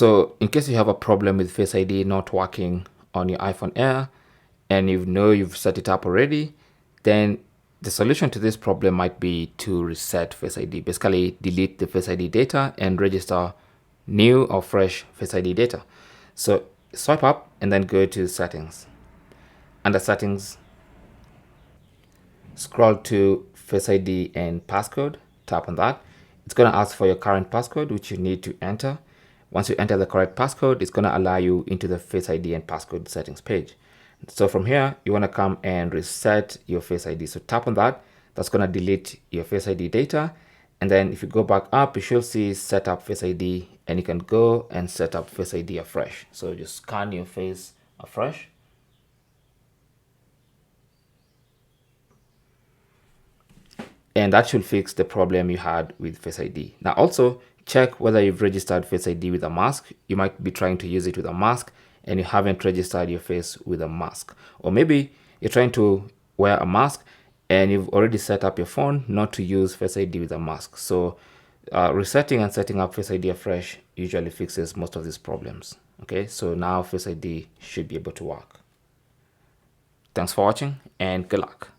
So in case you have a problem with Face ID not working on your iPhone Air and you know you've set it up already, then the solution to this problem might be to reset Face ID. Basically, delete the Face ID data and register new or fresh Face ID data. So swipe up and then go to settings. Under settings, scroll to Face ID and passcode, tap on that. It's going to ask for your current passcode, which you need to enter. Once you enter the correct passcode, it's going to allow you into the Face ID and passcode settings page. So from here, you want to come and reset your Face ID. So tap on that. That's going to delete your Face ID data. And then if you go back up, you should see set up Face ID, and you can go and set up Face ID afresh. So just scan your face afresh. And that should fix the problem you had with Face ID. Now also check whether you've registered Face ID with a mask. You might be trying to use it with a mask and you haven't registered your face with a mask. Or maybe you're trying to wear a mask and you've already set up your phone not to use Face ID with a mask. So resetting and setting up Face ID afresh usually fixes most of these problems. Okay, so now Face ID should be able to work. Thanks for watching and good luck.